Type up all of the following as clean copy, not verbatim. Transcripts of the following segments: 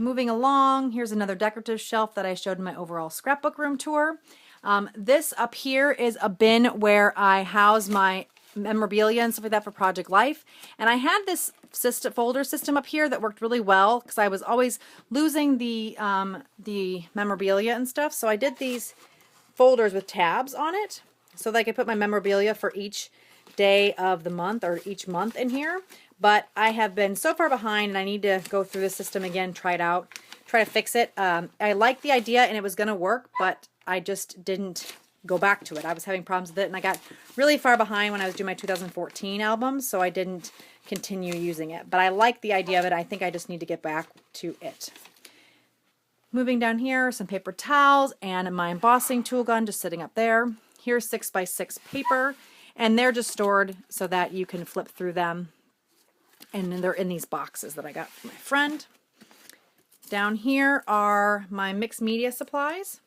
moving along, here's another decorative shelf that I showed in my overall scrapbook room tour. This up here is a bin where I house my memorabilia and stuff like that for Project Life. And I had this folder system up here that worked really well because I was always losing the memorabilia and stuff. So I did these folders with tabs on it so that I could put my memorabilia for each day of the month or each month in here. But I have been so far behind and I need to go through the system again, try it out, try to fix it. I liked the idea and it was going to work, but I just didn't go back to it. I was having problems with it and I got really far behind when I was doing my 2014 albums, so I didn't continue using it. But I like the idea of it. I think I just need to get back to it. Moving down here, some paper towels and my embossing tool gun just sitting up there. Here's 6x6 paper, and they're just stored so that you can flip through them. And they're in these boxes that I got from my friend. Down here are my mixed media supplies.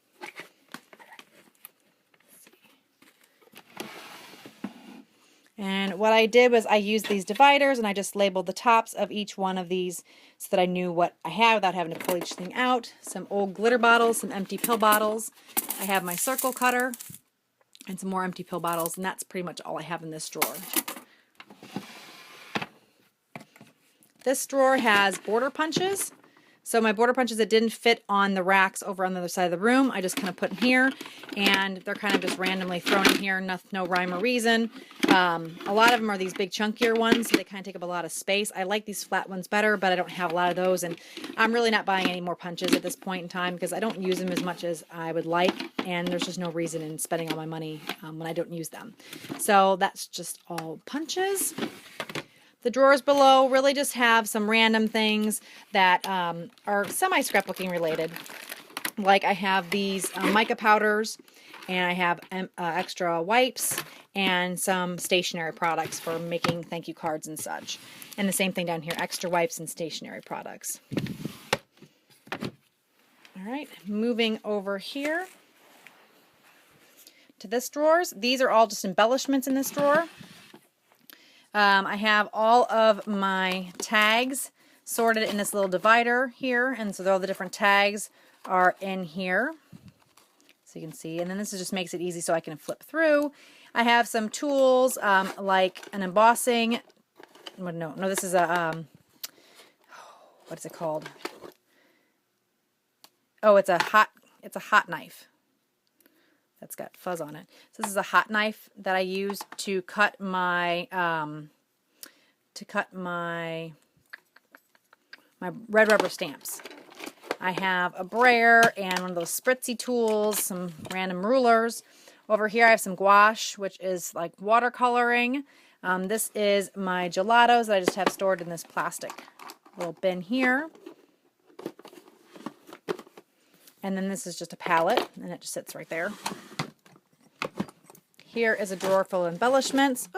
And what I did was I used these dividers and I just labeled the tops of each one of these so that I knew what I had without having to pull each thing out. Some old glitter bottles, some empty pill bottles. I have my circle cutter and some more empty pill bottles, and that's pretty much all I have in this drawer. This drawer has border punches. So my border punches that didn't fit on the racks over on the other side of the room, I just kind of put in here, and they're kind of just randomly thrown in here, no rhyme or reason. A lot of them are these big chunkier ones, so they kind of take up a lot of space. I like these flat ones better, but I don't have a lot of those, and I'm really not buying any more punches at this point in time because I don't use them as much as I would like, and there's just no reason in spending all my money when I don't use them. So that's just all punches. The drawers below really just have some random things that are semi-scrapbooking related. Like I have these mica powders, and I have extra wipes and some stationery products for making thank you cards and such. And the same thing down here, extra wipes and stationery products. All right, moving over here to this drawers. These are all just embellishments in this drawer. I have all of my tags sorted in this little divider here, and so all the different tags are in here, so you can see. And then this just makes it easy so I can flip through. I have some tools like an embossing. No, this is a what is it called? Oh, it's a hot knife. That's got fuzz on it. So this is a hot knife that I use to cut my my red rubber stamps. I have a brayer and one of those spritzy tools, some random rulers. Over here I have some gouache, which is like watercoloring. This is my gelatos that I just have stored in this plastic little bin here. And then this is just a palette, and it just sits right there. Here is a drawer full of embellishments.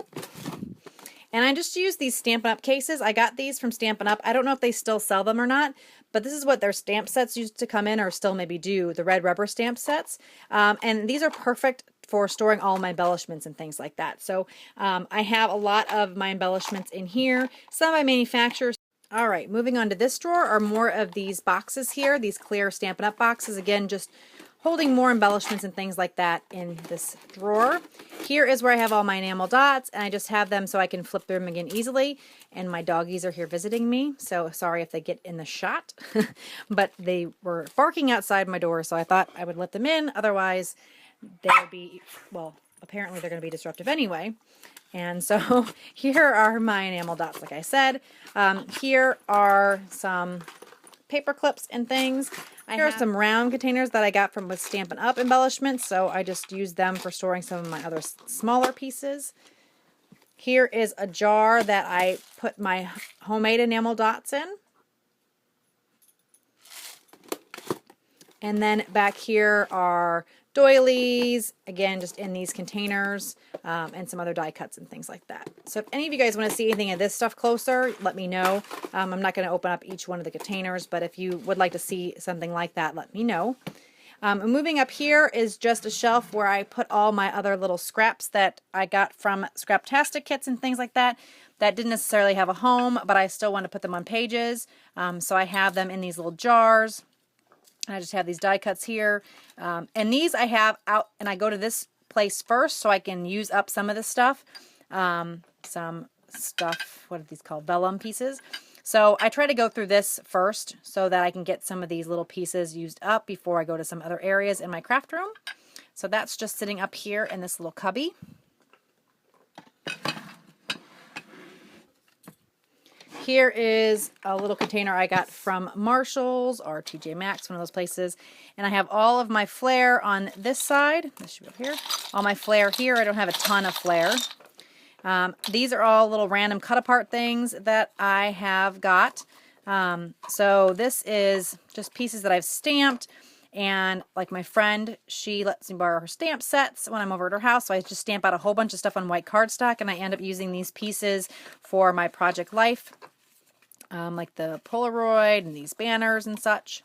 And I just use these Stampin' Up cases. I got these from Stampin' Up. I don't know if they still sell them or not, but this is what their stamp sets used to come in, or still maybe do, the red rubber stamp sets. And these are perfect for storing all my embellishments and things like that. So I have a lot of my embellishments in here. Some I manufacture. All right, moving on to this drawer are more of these boxes here, these clear Stampin' Up boxes. Again, just holding more embellishments and things like that in this drawer. Here is where I have all my enamel dots, and I just have them so I can flip through them again easily. And my doggies are here visiting me, so sorry if they get in the shot. But they were barking outside my door, so I thought I would let them in. Otherwise, they would be, well, apparently they're going to be disruptive anyway. And so here are my enamel dots, like I said. Here are some paper clips and things. Here are some round containers that I got from with Stampin' Up embellishments, so I just used them for storing some of my other smaller pieces. Here is a jar that I put my homemade enamel dots in. And then back here are doilies, again, just in these containers, and some other die cuts and things like that. So if any of you guys want to see anything of this stuff closer, let me know. I'm not going to open up each one of the containers, but if you would like to see something like that, let me know. Moving up here is just a shelf where I put all my other little scraps that I got from Scraptastic kits and things like that. that didn't necessarily have a home, but I still want to put them on pages. So I have them in these little jars. I just have these die cuts here. And these I have out, and I go to this place first so I can use up some of this stuff. Some stuff, what are these called? Vellum pieces. So I try to go through this first so that I can get some of these little pieces used up before I go to some other areas in my craft room. So that's just sitting up here in this little cubby. Here is a little container I got from Marshall's or TJ Maxx, one of those places. And I have all of my flair on this side. This should be up here. All my flair here. I don't have a ton of flair. These are all little random cut apart things that I have got. So this is just pieces that I've stamped, and like my friend, she lets me borrow her stamp sets when I'm over at her house. So I just stamp out a whole bunch of stuff on white cardstock, and I end up using these pieces for my project life, like the Polaroid and these banners and such.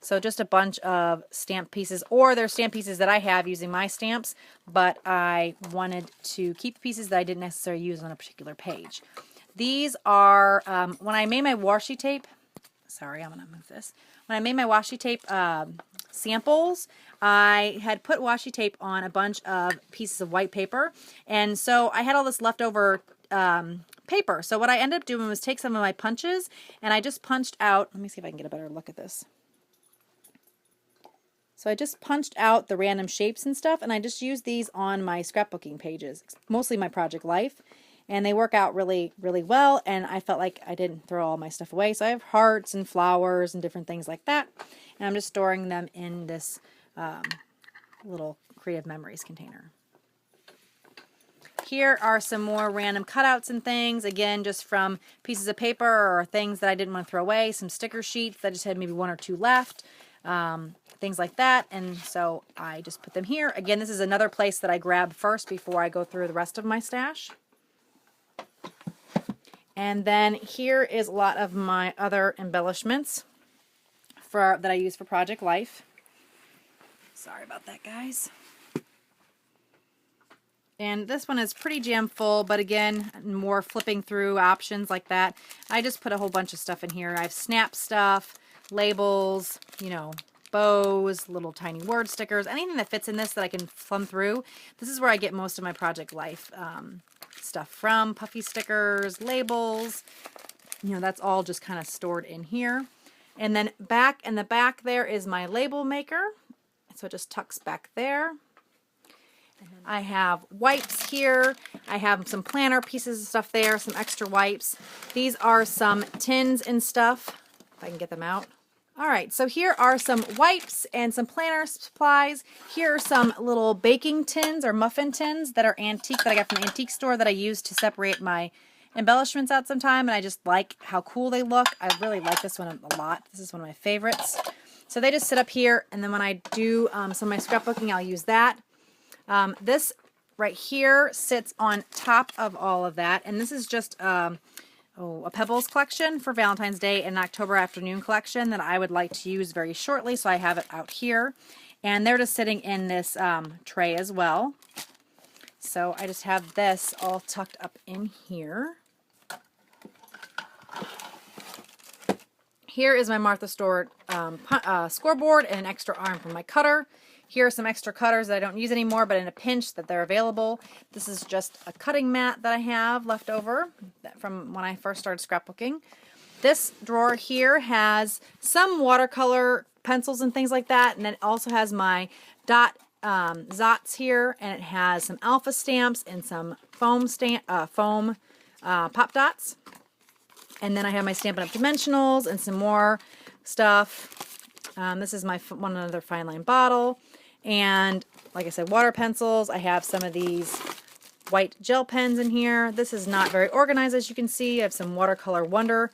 So just a bunch of stamp pieces, or they're stamp pieces that I have using my stamps, but I wanted to keep pieces that I didn't necessarily use on a particular page. These are, when I made my washi tape, sorry, I'm going to move this. When I made my washi tape samples, I had put washi tape on a bunch of pieces of white paper, and so I had all this leftover paper. So what I ended up doing was take some of my punches, and I just punched out, let me see if I can get a better look at this. So I just punched out the random shapes and stuff, and I just used these on my scrapbooking pages, mostly my project life, and they work out really, really well, and I felt like I didn't throw all my stuff away. So I have hearts and flowers and different things like that, and I'm just storing them in this little Creative Memories container. Here are some more random cutouts and things, again, just from pieces of paper or things that I didn't want to throw away, some sticker sheets that just had maybe 1 or 2 left. Things like that, and so I just put them here. Again, this is another place that I grab first before I go through the rest of my stash. And then here is a lot of my other embellishments that I use for Project Life. Sorry about that, guys. And this one is pretty jam full, but again, more flipping through options like that. I just put a whole bunch of stuff in here. I have snap stuff, labels, you know, bows, little tiny word stickers, anything that fits in this that I can thumb through. This is where I get most of my Project Life stuff from. Puffy stickers, labels, you know, that's all just kind of stored in here. And then back in the back there is my label maker. So it just tucks back there. I have wipes here. I have some planner pieces of stuff there, some extra wipes. These are some tins and stuff, if I can get them out. All right, so here are some wipes and some planner supplies. Here are some little baking tins or muffin tins that are antique, that I got from the antique store, that I use to separate my embellishments out sometime, and I just like how cool they look. I really like this one a lot. This is one of my favorites. So they just sit up here, and then when I do some of my scrapbooking, I'll use that. This right here sits on top of all of that, and this is just a Pebbles collection for Valentine's Day and an October afternoon collection that I would like to use very shortly, so I have it out here. And they're just sitting in this tray as well. So I just have this all tucked up in here. Here is my Martha Stewart scoreboard and an extra arm for my cutter. Here are some extra cutters that I don't use anymore, but in a pinch that they're available. This is just a cutting mat that I have left over from when I first started scrapbooking. This drawer here has some watercolor pencils and things like that, and then it also has my dot Zots here, and it has some alpha stamps and some foam pop dots. And then I have my Stampin' Up! Dimensionals and some more stuff. This is my one another fine line bottle. And like I said, water pencils. I have some of these white gel pens in here. This is not very organized, as you can see. I have some watercolor Wonder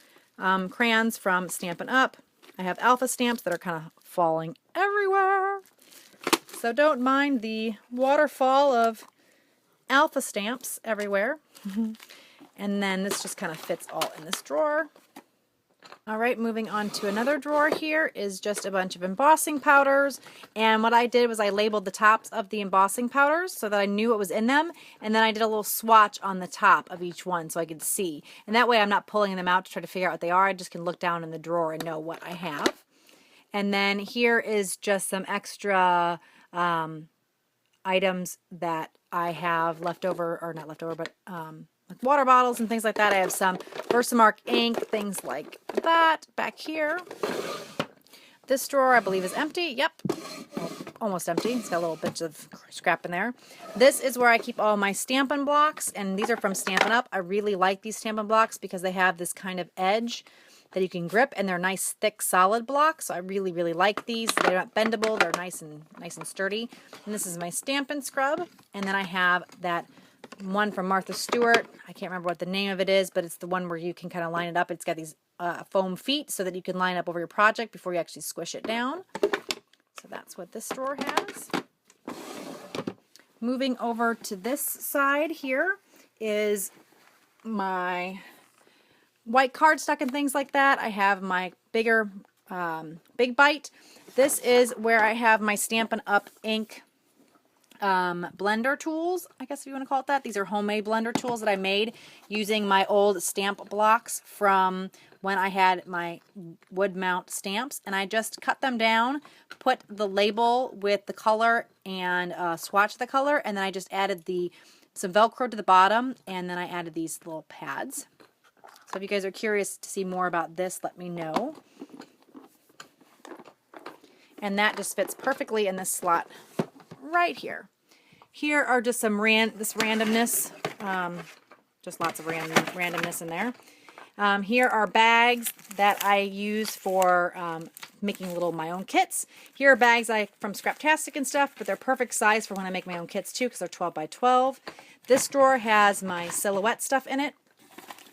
crayons from Stampin' Up! I have alpha stamps that are kind of falling everywhere. So don't mind the waterfall of alpha stamps everywhere. And then this just kind of fits all in this drawer. All right, moving on to another drawer here is just a bunch of embossing powders. And what I did was I labeled the tops of the embossing powders so that I knew what was in them. And then I did a little swatch on the top of each one so I could see. And that way I'm not pulling them out to try to figure out what they are. I just can look down in the drawer and know what I have. And then here is just some extra items that I have left over, or not left over, but like water bottles and things like that. I have some Versamark ink, things like that back here. This drawer I believe is empty. Yep, almost empty. It's got a little bit of scrap in there. This is where I keep all my Stampin' Blocks, and these are from Stampin' Up. I really like these Stampin' Blocks because they have this kind of edge that you can grip, and they're nice, thick, solid blocks. So I really, really like these. They're not bendable. They're nice and sturdy. And this is my Stampin' Scrub. And then I have that one from Martha Stewart. I can't remember what the name of it is, but it's the one where you can kind of line it up. It's got these foam feet so that you can line up over your project before you actually squish it down. So that's what this drawer has. Moving over to this side here is my white cardstock and things like that. I have my bigger Big Bite. This is where I have my Stampin' Up ink blender tools, I guess if you want to call it that. These are homemade blender tools that I made using my old stamp blocks from when I had my wood mount stamps, and I just cut them down, put the label with the color and swatch the color, and then I just added some Velcro to the bottom, and then I added these little pads. So if you guys are curious to see more about this, let me know. And that just fits perfectly in this slot right here. Here are just some randomness, just lots of randomness in there. Here are bags that I use for making my own kits. Here are bags from Scraptastic and stuff, but they're perfect size for when I make my own kits too, because they're 12 by 12. This drawer has my silhouette stuff in it.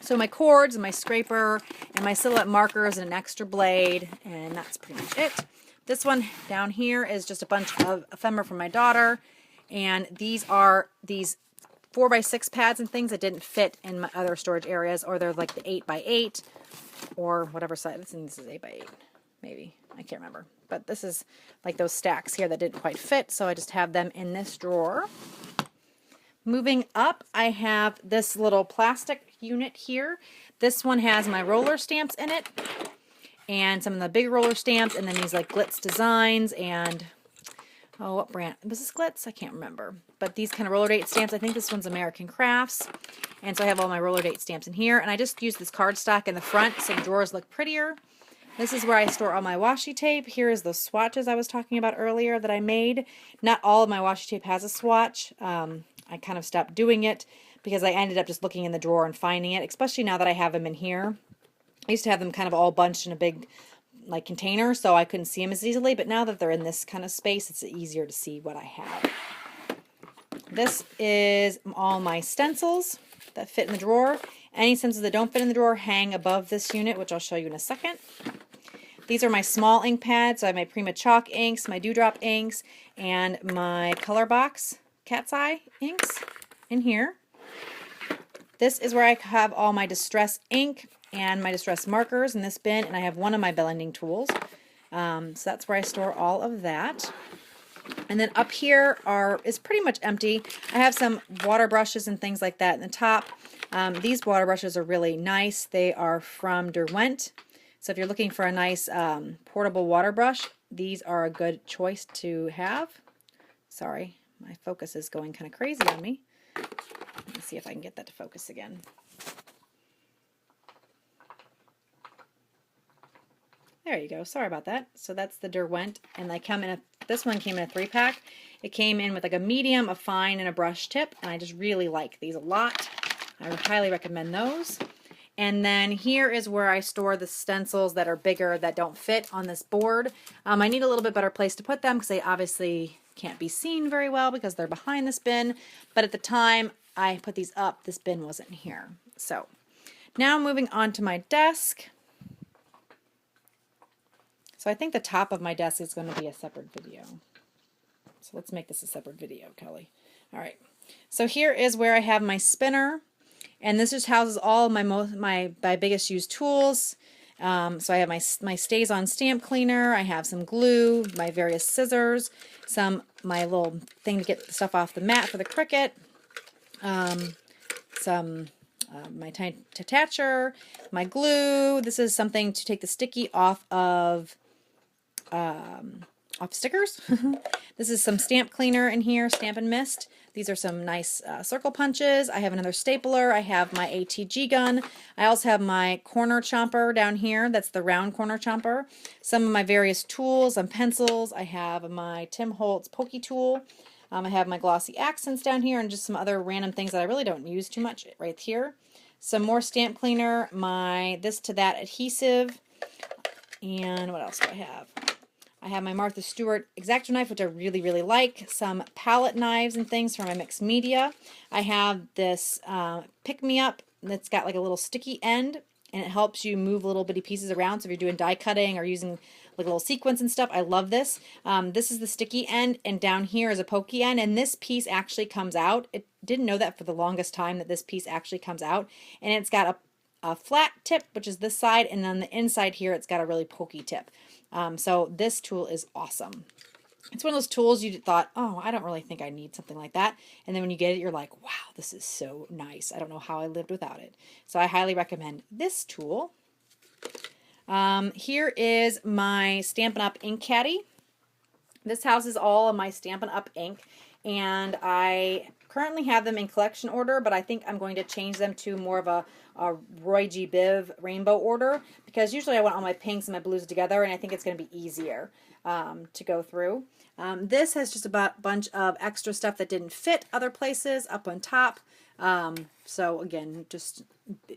So my cords, my scraper, and my silhouette markers, and an extra blade, and that's pretty much it. This one down here is just a bunch of ephemera from my daughter, and these are these 4x6 pads and things that didn't fit in my other storage areas, or they're like the 8x8 or whatever size. This is 8x8, maybe. I can't remember. But this is like those stacks here that didn't quite fit, so I just have them in this drawer. Moving up, I have this little plastic unit here. This one has my roller stamps in it, and some of the big roller stamps, and then these like Glitz designs, and oh, what brand was this? Glitz? I can't remember. But these kind of roller date stamps. I think this one's American Crafts, and so I have all my roller date stamps in here, and I just use this cardstock in the front so the drawers look prettier. This is where I store all my washi tape. Here is the swatches I was talking about earlier that I made. Not all of my washi tape has a swatch. I kind of stopped doing it because I ended up just looking in the drawer and finding it, especially now that I have them in here. I used to have them kind of all bunched in a big like container, so I couldn't see them as easily, but now that they're in this kind of space, it's easier to see what I have. This is all my stencils that fit in the drawer. Any stencils that don't fit in the drawer hang above this unit, which I'll show you in a second. These are my small ink pads. So I have my Prima Chalk inks, my Dewdrop inks, and my Color Box Cat's Eye inks in here. This is where I have all my Distress ink and my Distress markers in this bin, and I have one of my blending tools. So that's where I store all of that. And then up here is pretty much empty. I have some water brushes and things like that in the top. These water brushes are really nice. They are from Derwent. So if you're looking for a nice portable water brush, these are a good choice to have. Sorry, my focus is going kind of crazy on me. Let me see if I can get that to focus again. There you go. Sorry about that. So that's the Derwent, and this one came in a 3-pack. It came in with like a medium, a fine, and a brush tip, and I just really like these a lot. I would highly recommend those. And then here is where I store the stencils that are bigger that don't fit on this board. I need a little bit better place to put them because they obviously can't be seen very well because they're behind this bin. But at the time I put these up, this bin wasn't here. So now moving on to my desk. So I think the top of my desk is going to be a separate video. So let's make this a separate video, Kelly. All right. So here is where I have my spinner. And this just houses all my biggest used tools. So I have my Stays On stamp cleaner. I have some glue, my various scissors, my little thing to get the stuff off the mat for the Cricut, my tiny detacher, my glue. This is something to take the sticky off of stickers. This is some stamp cleaner in here, Stamp and Mist. These are some nice circle punches. I have another stapler. I have my ATG gun. I also have my corner chomper down here. That's the round corner chomper. Some of my various tools and pencils. I have my Tim Holtz Pokey tool. I have my glossy accents down here and just some other random things that I really don't use too much right here. Some more stamp cleaner, my this to that adhesive, and what else do I have? I have my Martha Stewart X-Acto knife, which I really, really like. Some palette knives and things for my mixed media. I have this pick-me-up that's got like a little sticky end, and it helps you move little bitty pieces around. So if you're doing die cutting or using like a little sequins and stuff, I love this. This is the sticky end, and down here is a pokey end, and this piece actually comes out. It didn't know that for the longest time, that this piece actually comes out, and it's got a flat tip, which is this side, and on the inside here it's got a really pokey tip. So this tool is awesome. It's one of those tools you thought, oh, I don't really think I need something like that. And then when you get it, you're like, wow, this is so nice. I don't know how I lived without it. So I highly recommend this tool. Here is my Stampin' Up! Ink caddy. This house is all of my Stampin' Up! Ink, and I currently have them in collection order, but I think I'm going to change them to more of a Roy G. Biv rainbow order, because usually I want all my pinks and my blues together, and I think it's going to be easier to go through. This has just a bunch of extra stuff that didn't fit other places up on top. So again, just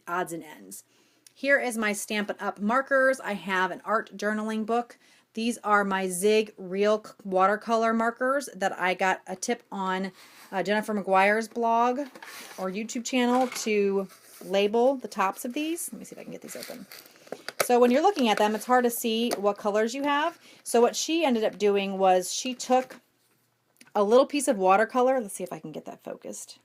odds and ends. Here is my Stampin' Up! Markers. I have an art journaling book. These are my Zig Real watercolor markers that I got a tip on Jennifer McGuire's blog or YouTube channel to label the tops of these. Let me see if I can get these open. So when you're looking at them, it's hard to see what colors you have. So what she ended up doing was she took a little piece of watercolor. Let's see if I can get that focused.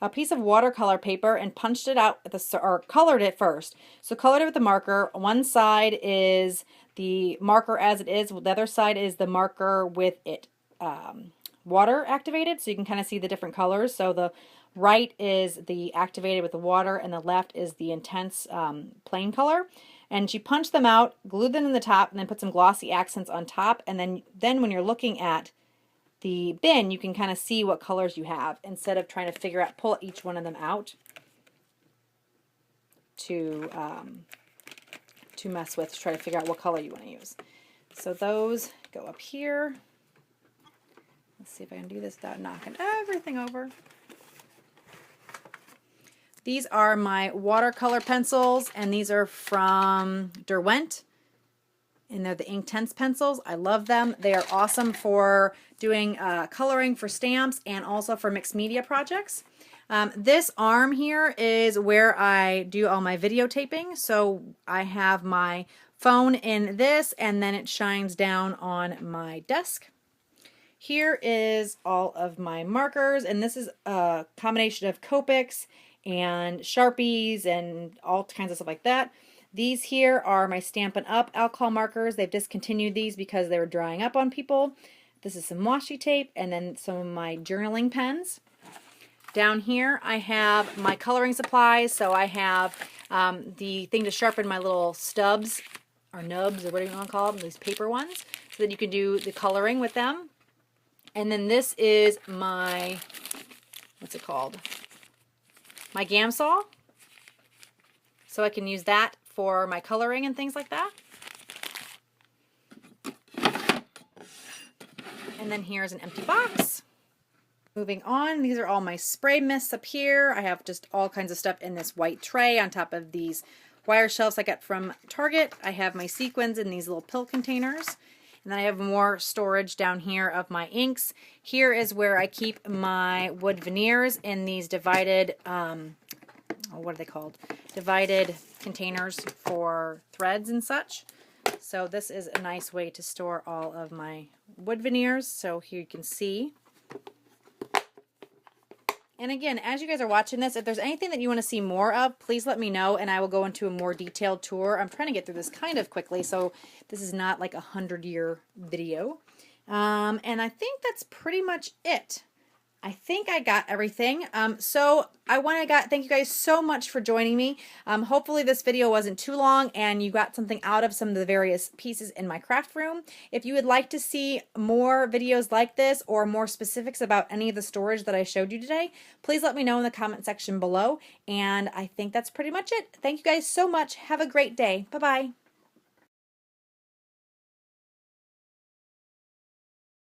A piece of watercolor paper and punched it out at or colored it first. So colored it with the marker. One side is the marker as it is. The other side is the marker with it water activated. So you can kind of see the different colors. So the right is the activated with the water, and the left is the intense plain color. And she punched them out, glued them in the top, and then put some glossy accents on top. And then when you're looking at the bin, you can kind of see what colors you have instead of trying to pull each one of them out to mess with, to try to figure out what color you want to use. So those go up here. Let's see if I can do this without knocking everything over. These are my watercolor pencils, and these are from Derwent, and they're the Inktense pencils. I love them. They are awesome for doing coloring for stamps and also for mixed media projects. This arm here is where I do all my videotaping. So I have my phone in this, and then it shines down on my desk. Here is all of my markers, and this is a combination of Copics and Sharpies and all kinds of stuff like that. These here are my Stampin' Up! Alcohol markers. They've discontinued these because they were drying up on people. This is some washi tape, and then some of my journaling pens. Down here I have my coloring supplies. So I have the thing to sharpen my little stubs or nubs or whatever you want to call them, these paper ones, so that you can do the coloring with them. And then this is my, what's it called? My GAM saw. So I can use that for my coloring and things like that. And then here's an empty box. Moving on, these are all my spray mists up here. I have just all kinds of stuff in this white tray on top of these wire shelves I got from Target. I have my sequins in these little pill containers. And then I have more storage down here of my inks. Here is where I keep my wood veneers in these divided, what are they called? Divided containers for threads and such. So this is a nice way to store all of my wood veneers. So here you can see. And again, as you guys are watching this, if there's anything that you want to see more of, please let me know and I will go into a more detailed tour. I'm trying to get through this kind of quickly, so this is not like a 100-year video. And I think that's pretty much it. I think I got everything. So I want to thank you guys so much for joining me. Hopefully this video wasn't too long and you got something out of some of the various pieces in my craft room. If you would like to see more videos like this or more specifics about any of the storage that I showed you today, please let me know in the comment section below. And I think that's pretty much it. Thank you guys so much. Have a great day. Bye-bye.